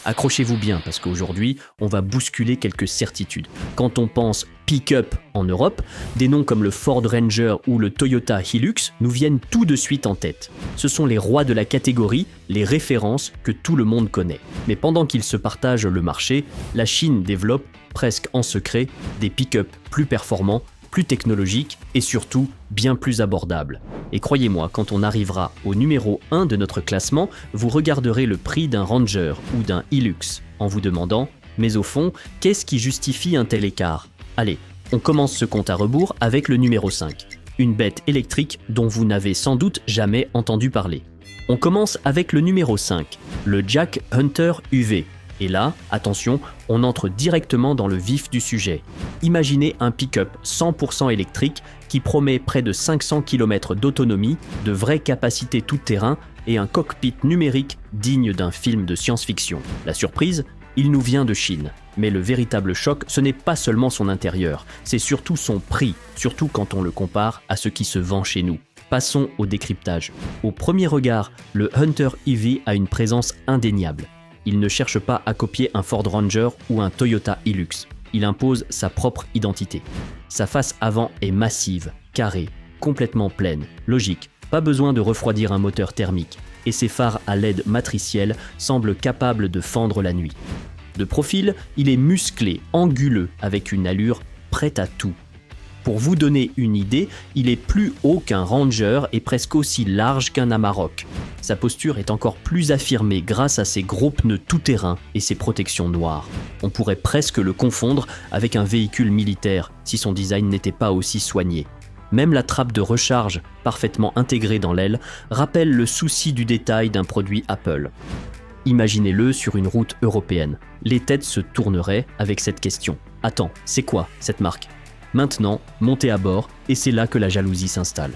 Accrochez-vous bien parce qu'aujourd'hui, on va bousculer quelques certitudes. Quand on pense pick-up en Europe, des noms comme le Ford Ranger ou le Toyota Hilux nous viennent tout de suite en tête. Ce sont les rois de la catégorie, les références que tout le monde connaît. Mais pendant qu'ils se partagent le marché, la Chine développe, presque en secret, des pick-up plus performants, plus technologiques et surtout bien plus abordables. Et croyez-moi, quand on arrivera au numéro 1 de notre classement, vous regarderez le prix d'un Ranger ou d'un Hilux en vous demandant « Mais au fond, qu'est-ce qui justifie un tel écart ?» Allez, on commence ce compte à rebours avec le numéro 5, une bête électrique dont vous n'avez sans doute jamais entendu parler. On commence avec le numéro 5, le Jack Hunter UV. Et là, attention, on entre directement dans le vif du sujet. Imaginez un pick-up 100% électrique qui promet près de 500 km d'autonomie, de vraies capacités tout-terrain et un cockpit numérique digne d'un film de science-fiction. La surprise ? Il nous vient de Chine. Mais le véritable choc, ce n'est pas seulement son intérieur, c'est surtout son prix, surtout quand on le compare à ce qui se vend chez nous. Passons au décryptage. Au premier regard, le Hunter EV a une présence indéniable. Il ne cherche pas à copier un Ford Ranger ou un Toyota Hilux. Il impose sa propre identité. Sa face avant est massive, carrée, complètement pleine, logique. Pas besoin de refroidir un moteur thermique. Et ses phares à LED matriciels semblent capables de fendre la nuit. De profil, il est musclé, anguleux, avec une allure prête à tout. Pour vous donner une idée, il est plus haut qu'un Ranger et presque aussi large qu'un Amarok. Sa posture est encore plus affirmée grâce à ses gros pneus tout-terrain et ses protections noires. On pourrait presque le confondre avec un véhicule militaire si son design n'était pas aussi soigné. Même la trappe de recharge, parfaitement intégrée dans l'aile, rappelle le souci du détail d'un produit Apple. Imaginez-le sur une route européenne. Les têtes se tourneraient avec cette question. Attends, c'est quoi cette marque ? Maintenant, montez à bord et c'est là que la jalousie s'installe.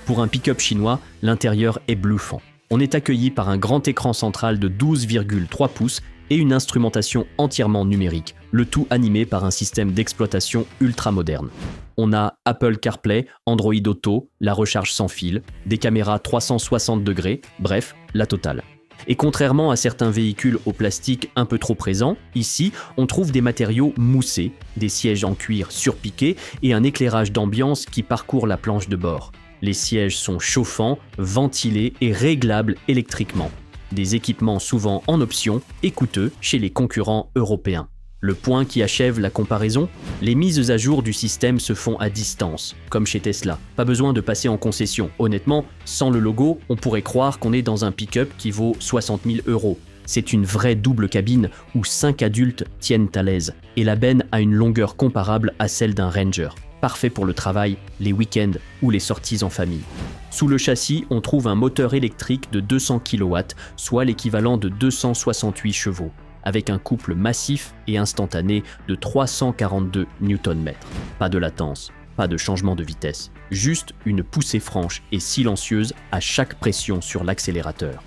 Pour un pick-up chinois, l'intérieur est bluffant. On est accueilli par un grand écran central de 12,3 pouces et une instrumentation entièrement numérique, le tout animé par un système d'exploitation ultra moderne. On a Apple CarPlay, Android Auto, la recharge sans fil, des caméras 360 degrés, bref, la totale. Et contrairement à certains véhicules au plastique un peu trop présents, ici, on trouve des matériaux moussés, des sièges en cuir surpiqués et un éclairage d'ambiance qui parcourt la planche de bord. Les sièges sont chauffants, ventilés et réglables électriquement. Des équipements souvent en option et coûteux chez les concurrents européens. Le point qui achève la comparaison, les mises à jour du système se font à distance, comme chez Tesla. Pas besoin de passer en concession. Honnêtement, sans le logo, on pourrait croire qu'on est dans un pick-up qui vaut 60 000 €. C'est une vraie double cabine où 5 adultes tiennent à l'aise. Et la benne a une longueur comparable à celle d'un Ranger. Parfait pour le travail, les week-ends ou les sorties en famille. Sous le châssis, on trouve un moteur électrique de 200 kW, soit l'équivalent de 268 chevaux. Avec un couple massif et instantané de 342 Nm. Pas de latence, pas de changement de vitesse, juste une poussée franche et silencieuse à chaque pression sur l'accélérateur.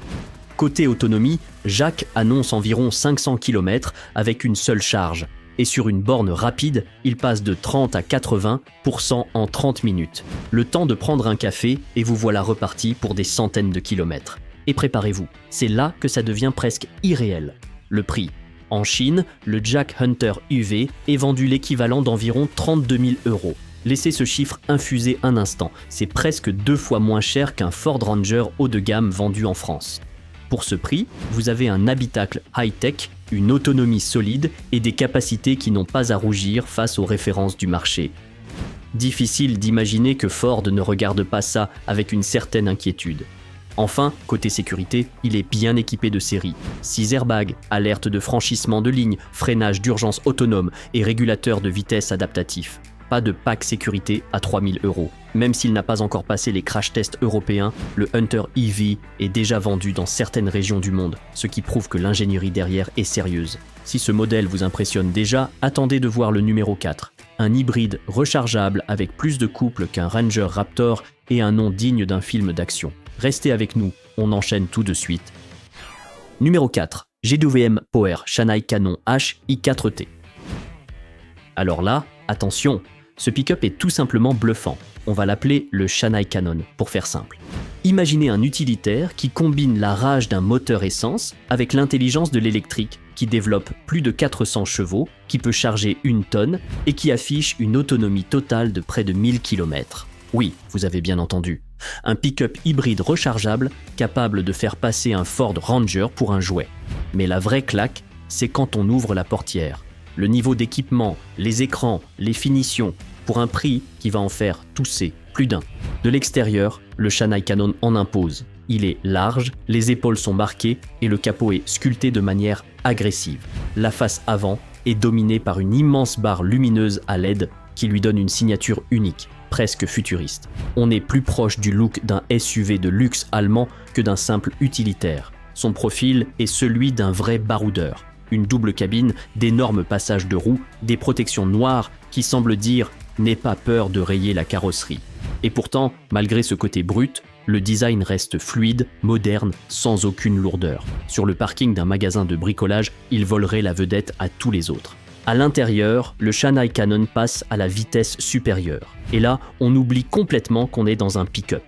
Côté autonomie, Jack annonce environ 500 km avec une seule charge. Et sur une borne rapide, il passe de 30 à 80% en 30 minutes. Le temps de prendre un café et vous voilà reparti pour des centaines de kilomètres. Et préparez-vous, c'est là que ça devient presque irréel. Le prix. En Chine, le Jack Hunter UV est vendu l'équivalent d'environ 32 000 €. Laissez ce chiffre infuser un instant, c'est presque 2 fois moins cher qu'un Ford Ranger haut de gamme vendu en France. Pour ce prix, vous avez un habitacle high-tech, une autonomie solide et des capacités qui n'ont pas à rougir face aux références du marché. Difficile d'imaginer que Ford ne regarde pas ça avec une certaine inquiétude. Enfin, côté sécurité, il est bien équipé de série. 6 airbags, alerte de franchissement de ligne, freinage d'urgence autonome et régulateur de vitesse adaptatif. Pas de pack sécurité à 3 000 €. Même s'il n'a pas encore passé les crash tests européens, le Hunter EV est déjà vendu dans certaines régions du monde, ce qui prouve que l'ingénierie derrière est sérieuse. Si ce modèle vous impressionne déjà, attendez de voir le numéro 4. Un hybride rechargeable avec plus de couple qu'un Ranger Raptor et un nom digne d'un film d'action. Restez avec nous, on enchaîne tout de suite. Numéro 4. GWM Power Shanghai Canon H i4T. Alors là, attention, ce pick-up est tout simplement bluffant. On va l'appeler le Shanghai Canon, pour faire simple. Imaginez un utilitaire qui combine la rage d'un moteur essence avec l'intelligence de l'électrique, qui développe plus de 400 chevaux, qui peut charger 1 tonne et qui affiche une autonomie totale de près de 1000 km. Oui, vous avez bien entendu. Un pick-up hybride rechargeable capable de faire passer un Ford Ranger pour un jouet. Mais la vraie claque, c'est quand on ouvre la portière. Le niveau d'équipement, les écrans, les finitions, pour un prix qui va en faire tousser plus d'un. De l'extérieur, le Shanghai Cannon en impose. Il est large, les épaules sont marquées et le capot est sculpté de manière agressive. La face avant est dominée par une immense barre lumineuse à LED qui lui donne une signature unique, presque futuriste. On est plus proche du look d'un SUV de luxe allemand que d'un simple utilitaire. Son profil est celui d'un vrai baroudeur. Une double cabine, d'énormes passages de roues, des protections noires qui semblent dire « n'aie pas peur de rayer la carrosserie ». Et pourtant, malgré ce côté brut, le design reste fluide, moderne, sans aucune lourdeur. Sur le parking d'un magasin de bricolage, il volerait la vedette à tous les autres. À l'intérieur, le Shanghai Cannon passe à la vitesse supérieure. Et là, on oublie complètement qu'on est dans un pick-up.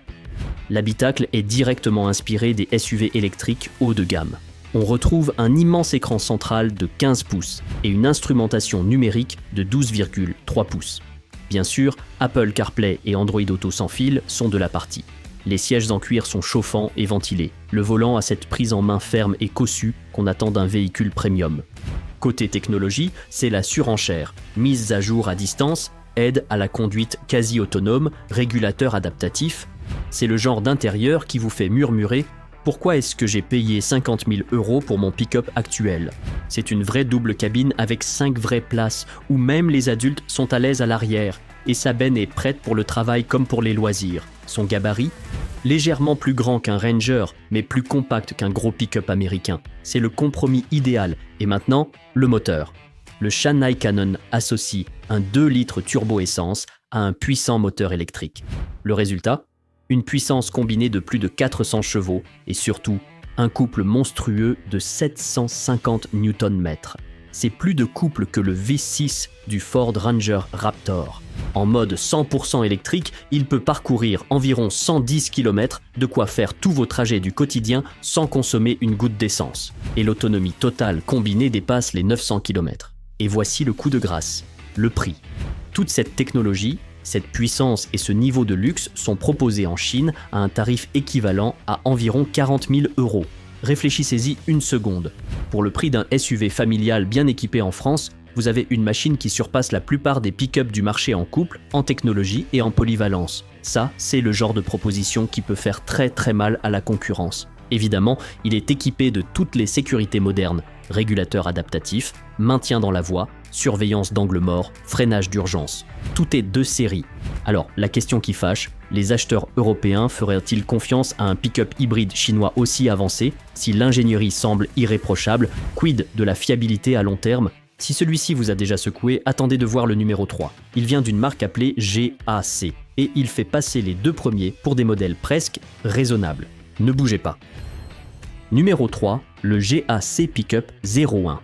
L'habitacle est directement inspiré des SUV électriques haut de gamme. On retrouve un immense écran central de 15 pouces et une instrumentation numérique de 12,3 pouces. Bien sûr, Apple CarPlay et Android Auto sans fil sont de la partie. Les sièges en cuir sont chauffants et ventilés. Le volant a cette prise en main ferme et cossue qu'on attend d'un véhicule premium. Côté technologie, c'est la surenchère. Mise à jour à distance, aide à la conduite quasi autonome, régulateur adaptatif. C'est le genre d'intérieur qui vous fait murmurer « Pourquoi est-ce que j'ai payé 50 000 € pour mon pick-up actuel ?» C'est une vraie double cabine avec 5 vraies places, où même les adultes sont à l'aise à l'arrière, et sa benne est prête pour le travail comme pour les loisirs. Son gabarit, légèrement plus grand qu'un Ranger, mais plus compact qu'un gros pick-up américain. C'est le compromis idéal. Et maintenant, le moteur. Le Shanghai Cannon associe un 2 litres turbo-essence à un puissant moteur électrique. Le résultat ? Une puissance combinée de plus de 400 chevaux et surtout, un couple monstrueux de 750 Nm. C'est plus de couple que le V6 du Ford Ranger Raptor. En mode 100% électrique, il peut parcourir environ 110 km, de quoi faire tous vos trajets du quotidien sans consommer une goutte d'essence. Et l'autonomie totale combinée dépasse les 900 km. Et voici le coup de grâce, le prix. Toute cette technologie, cette puissance et ce niveau de luxe sont proposés en Chine à un tarif équivalent à environ 40 000 €. Réfléchissez-y une seconde. Pour le prix d'un SUV familial bien équipé en France, vous avez une machine qui surpasse la plupart des pick-up du marché en couple, en technologie et en polyvalence. Ça, c'est le genre de proposition qui peut faire très très mal à la concurrence. Évidemment, il est équipé de toutes les sécurités modernes, régulateur adaptatif, maintien dans la voie, surveillance d'angle mort, freinage d'urgence. Tout est de série. Alors, la question qui fâche, les acheteurs européens feraient-ils confiance à un pick-up hybride chinois aussi avancé si l'ingénierie semble irréprochable? Quid de la fiabilité à long terme? Si celui-ci vous a déjà secoué, attendez de voir le numéro 3. Il vient d'une marque appelée GAC et il fait passer les 2 premiers pour des modèles presque raisonnables. Ne bougez pas. Numéro 3, le GAC Pickup 01.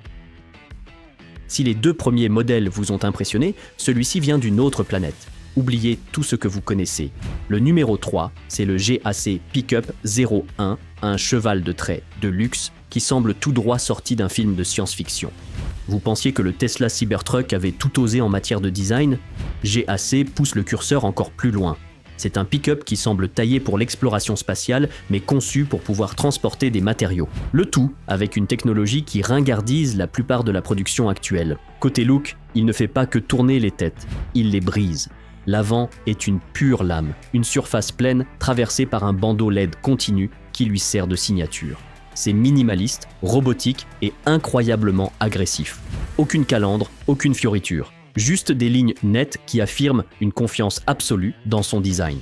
Si les 2 premiers modèles vous ont impressionné, celui-ci vient d'une autre planète. Oubliez tout ce que vous connaissez. Le numéro 3, c'est le GAC Pickup 01, un cheval de trait de luxe qui semble tout droit sorti d'un film de science-fiction. Vous pensiez que le Tesla Cybertruck avait tout osé en matière de design? GAC pousse le curseur encore plus loin. C'est un pick-up qui semble taillé pour l'exploration spatiale, mais conçu pour pouvoir transporter des matériaux. Le tout avec une technologie qui ringardise la plupart de la production actuelle. Côté look, il ne fait pas que tourner les têtes, il les brise. L'avant est une pure lame, une surface pleine traversée par un bandeau LED continu qui lui sert de signature. C'est minimaliste, robotique et incroyablement agressif. Aucune calandre, aucune fioriture. Juste des lignes nettes qui affirment une confiance absolue dans son design.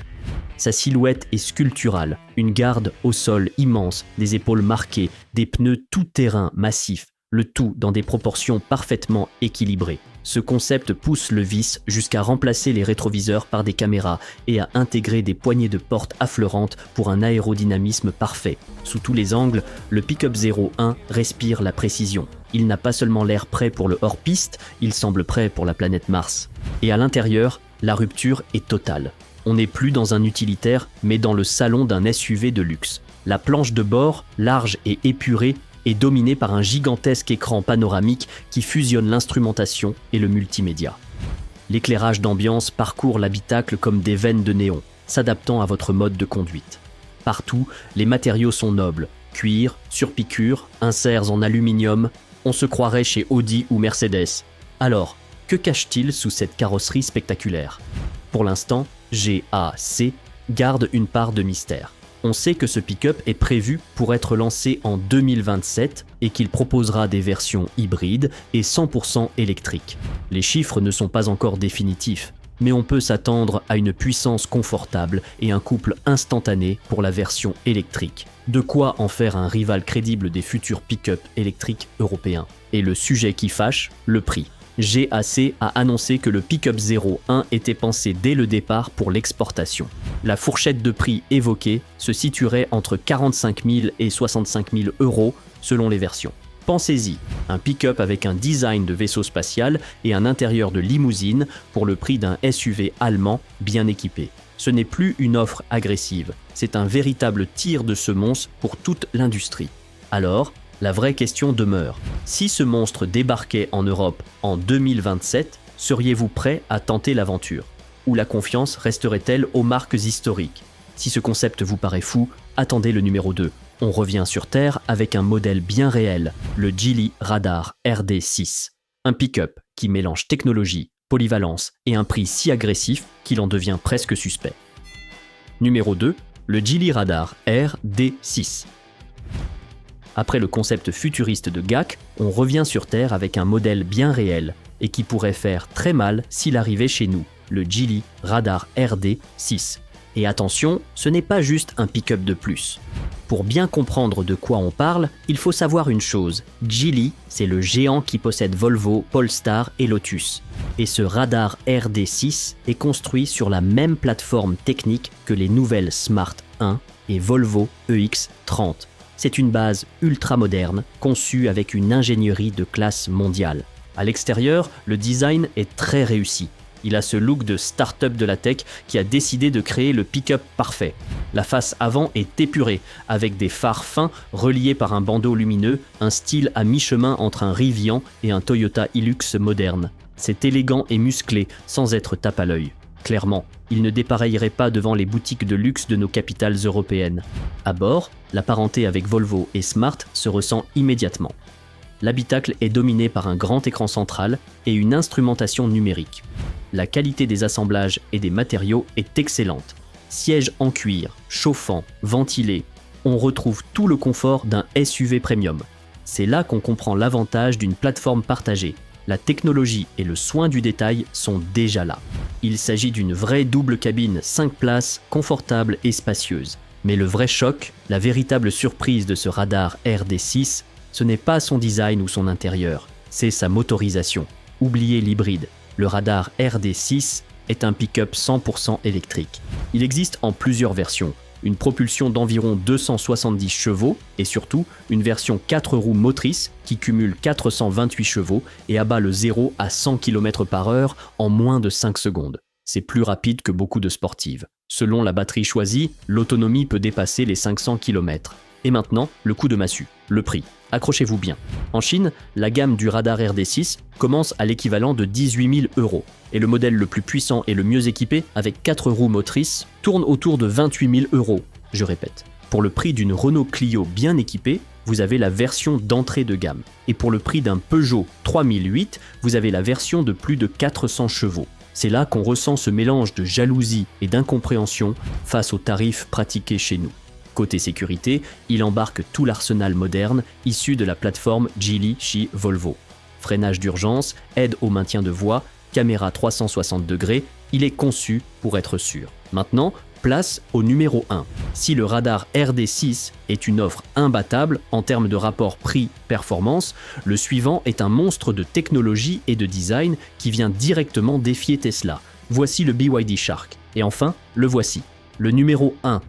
Sa silhouette est sculpturale, une garde au sol immense, des épaules marquées, des pneus tout-terrain massifs, le tout dans des proportions parfaitement équilibrées. Ce concept pousse le vice jusqu'à remplacer les rétroviseurs par des caméras et à intégrer des poignées de porte affleurantes pour un aérodynamisme parfait. Sous tous les angles, le Pickup 01 respire la précision. Il n'a pas seulement l'air prêt pour le hors-piste, il semble prêt pour la planète Mars. Et à l'intérieur, la rupture est totale. On n'est plus dans un utilitaire, mais dans le salon d'un SUV de luxe. La planche de bord, large et épurée, est dominé par un gigantesque écran panoramique qui fusionne l'instrumentation et le multimédia. L'éclairage d'ambiance parcourt l'habitacle comme des veines de néon, s'adaptant à votre mode de conduite. Partout, les matériaux sont nobles, cuir, surpiqûre, inserts en aluminium, on se croirait chez Audi ou Mercedes. Alors, que cache-t-il sous cette carrosserie spectaculaire ? Pour l'instant, GAC garde une part de mystère. On sait que ce pick-up est prévu pour être lancé en 2027 et qu'il proposera des versions hybrides et 100% électriques. Les chiffres ne sont pas encore définitifs, mais on peut s'attendre à une puissance confortable et un couple instantané pour la version électrique. De quoi en faire un rival crédible des futurs pick-up électriques européens. Et le sujet qui fâche, le prix. GAC a annoncé que le Pick-up 01 était pensé dès le départ pour l'exportation. La fourchette de prix évoquée se situerait entre 45 000 et 65 000 euros selon les versions. Pensez-y, un pick-up avec un design de vaisseau spatial et un intérieur de limousine pour le prix d'un SUV allemand bien équipé. Ce n'est plus une offre agressive, c'est un véritable tir de semonce pour toute l'industrie. Alors, la vraie question demeure. Si ce monstre débarquait en Europe en 2027, seriez-vous prêt à tenter l'aventure ? Ou la confiance resterait-elle aux marques historiques ? Si ce concept vous paraît fou, attendez le numéro 2. On revient sur Terre avec un modèle bien réel, le Geely Radar RD6. Un pick-up qui mélange technologie, polyvalence et un prix si agressif qu'il en devient presque suspect. Numéro 2, le Geely Radar RD6. Après le concept futuriste de GAC, on revient sur Terre avec un modèle bien réel et qui pourrait faire très mal s'il arrivait chez nous, le Geely Radar RD6. Et attention, ce n'est pas juste un pick-up de plus. Pour bien comprendre de quoi on parle, il faut savoir une chose. Geely, c'est le géant qui possède Volvo, Polestar et Lotus. Et ce Radar RD6 est construit sur la même plateforme technique que les nouvelles Smart 1 et Volvo EX30. C'est une base ultra moderne, conçue avec une ingénierie de classe mondiale. À l'extérieur, le design est très réussi. Il a ce look de start-up de la tech qui a décidé de créer le pick-up parfait. La face avant est épurée, avec des phares fins reliés par un bandeau lumineux, un style à mi-chemin entre un Rivian et un Toyota Hilux moderne. C'est élégant et musclé, sans être tape à l'œil. Clairement, il ne dépareillerait pas devant les boutiques de luxe de nos capitales européennes. À bord, la parenté avec Volvo et Smart se ressent immédiatement. L'habitacle est dominé par un grand écran central et une instrumentation numérique. La qualité des assemblages et des matériaux est excellente. Sièges en cuir, chauffants, ventilés, on retrouve tout le confort d'un SUV premium. C'est là qu'on comprend l'avantage d'une plateforme partagée. La technologie et le soin du détail sont déjà là. Il s'agit d'une vraie double cabine 5 places, confortable et spacieuse. Mais le vrai choc, la véritable surprise de ce radar RD6, ce n'est pas son design ou son intérieur, c'est sa motorisation. Oubliez l'hybride. Le radar RD6 est un pick-up 100% électrique. Il existe en plusieurs versions. Une propulsion d'environ 270 chevaux et surtout une version 4 roues motrices qui cumule 428 chevaux et abat le 0 à 100 km/h en moins de 5 secondes. C'est plus rapide que beaucoup de sportives. Selon la batterie choisie, l'autonomie peut dépasser les 500 km. Et maintenant, le coup de massue, le prix. Accrochez-vous bien. En Chine, la gamme du radar RD6 commence à l'équivalent de 18 000 euros. Et le modèle le plus puissant et le mieux équipé, avec 4 roues motrices, tourne autour de 28 000 euros. Je répète. Pour le prix d'une Renault Clio bien équipée, vous avez la version d'entrée de gamme. Et pour le prix d'un Peugeot 3008, vous avez la version de plus de 400 chevaux. C'est là qu'on ressent ce mélange de jalousie et d'incompréhension face aux tarifs pratiqués chez nous. Côté sécurité, il embarque tout l'arsenal moderne issu de la plateforme Geely chez Volvo. Freinage d'urgence, aide au maintien de voie, caméra 360 degrés, il est conçu pour être sûr. Maintenant, place au numéro 1. Si le radar RD6 est une offre imbattable en termes de rapport prix-performance, le suivant est un monstre de technologie et de design qui vient directement défier Tesla. Voici le BYD Shark. Et enfin, le voici. Le numéro 1.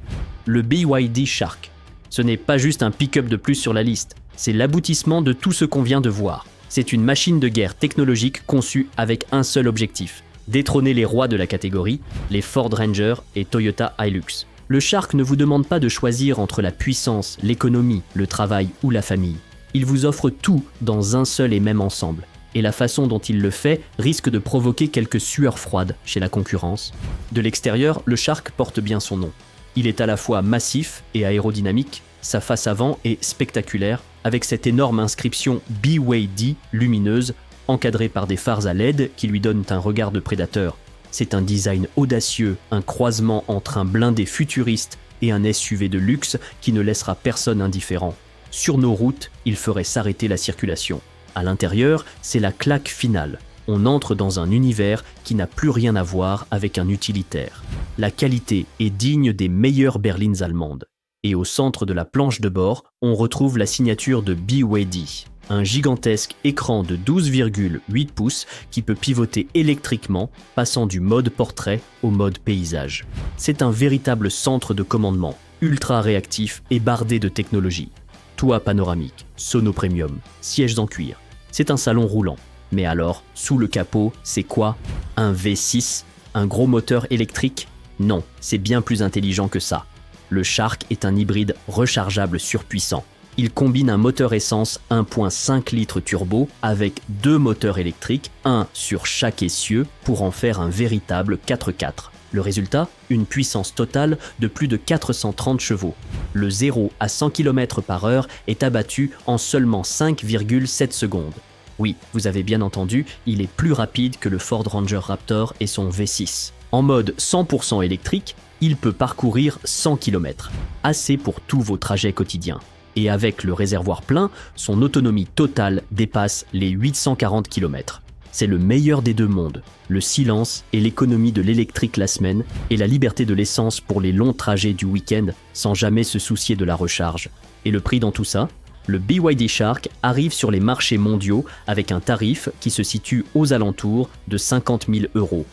Le BYD Shark. Ce n'est pas juste un pick-up de plus sur la liste, c'est l'aboutissement de tout ce qu'on vient de voir. C'est une machine de guerre technologique conçue avec un seul objectif, détrôner les rois de la catégorie, les Ford Ranger et Toyota Hilux. Le Shark ne vous demande pas de choisir entre la puissance, l'économie, le travail ou la famille. Il vous offre tout dans un seul et même ensemble. Et la façon dont il le fait risque de provoquer quelques sueurs froides chez la concurrence. De l'extérieur, le Shark porte bien son nom. Il est à la fois massif et aérodynamique, sa face avant est spectaculaire, avec cette énorme inscription BYD lumineuse, encadrée par des phares à LED qui lui donnent un regard de prédateur. C'est un design audacieux, un croisement entre un blindé futuriste et un SUV de luxe qui ne laissera personne indifférent. Sur nos routes, il ferait s'arrêter la circulation. À l'intérieur, c'est la claque finale. On entre dans un univers qui n'a plus rien à voir avec un utilitaire. La qualité est digne des meilleures berlines allemandes. Et au centre de la planche de bord, on retrouve la signature de BYD, un gigantesque écran de 12,8 pouces qui peut pivoter électriquement, passant du mode portrait au mode paysage. C'est un véritable centre de commandement, ultra réactif et bardé de technologie. Toit panoramique, sono premium, sièges en cuir. C'est un salon roulant. Mais alors, sous le capot, c'est quoi? Un V6? Un gros moteur électrique? Non, c'est bien plus intelligent que ça. Le Shark est un hybride rechargeable surpuissant. Il combine un moteur essence 1.5 litres turbo avec 2 moteurs électriques, un sur chaque essieu pour en faire un véritable 4x4. Le résultat, une puissance totale de plus de 430 chevaux. Le 0 à 100 km/h est abattu en seulement 5,7 secondes. Oui, vous avez bien entendu, il est plus rapide que le Ford Ranger Raptor et son V6. En mode 100% électrique, il peut parcourir 100 km, assez pour tous vos trajets quotidiens. Et avec le réservoir plein, son autonomie totale dépasse les 840 km. C'est le meilleur des deux mondes, le silence et l'économie de l'électrique la semaine et la liberté de l'essence pour les longs trajets du week-end sans jamais se soucier de la recharge. Et le prix dans tout ça? Le BYD Shark arrive sur les marchés mondiaux avec un tarif qui se situe aux alentours de 50 000 €.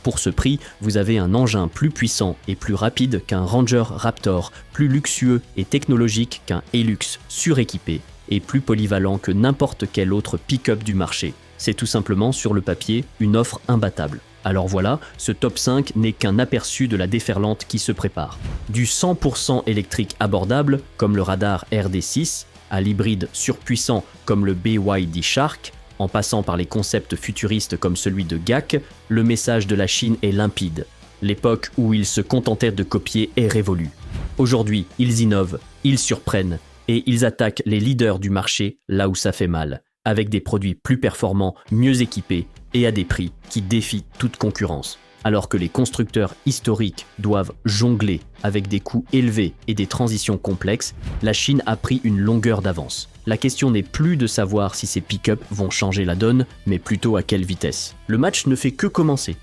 Pour ce prix, vous avez un engin plus puissant et plus rapide qu'un Ranger Raptor, plus luxueux et technologique qu'un Hilux suréquipé et plus polyvalent que n'importe quel autre pick-up du marché. C'est tout simplement, sur le papier, une offre imbattable. Alors voilà, ce top 5 n'est qu'un aperçu de la déferlante qui se prépare. Du 100% électrique abordable, comme le radar RD6, à l'hybride surpuissant comme le BYD Shark, en passant par les concepts futuristes comme celui de GAC, le message de la Chine est limpide. L'époque où ils se contentaient de copier est révolue. Aujourd'hui, ils innovent, ils surprennent, et ils attaquent les leaders du marché là où ça fait mal, avec des produits plus performants, mieux équipés et à des prix qui défient toute concurrence. Alors que les constructeurs historiques doivent jongler avec des coûts élevés et des transitions complexes, la Chine a pris une longueur d'avance. La question n'est plus de savoir si ces pick-up vont changer la donne, mais plutôt à quelle vitesse. Le match ne fait que commencer.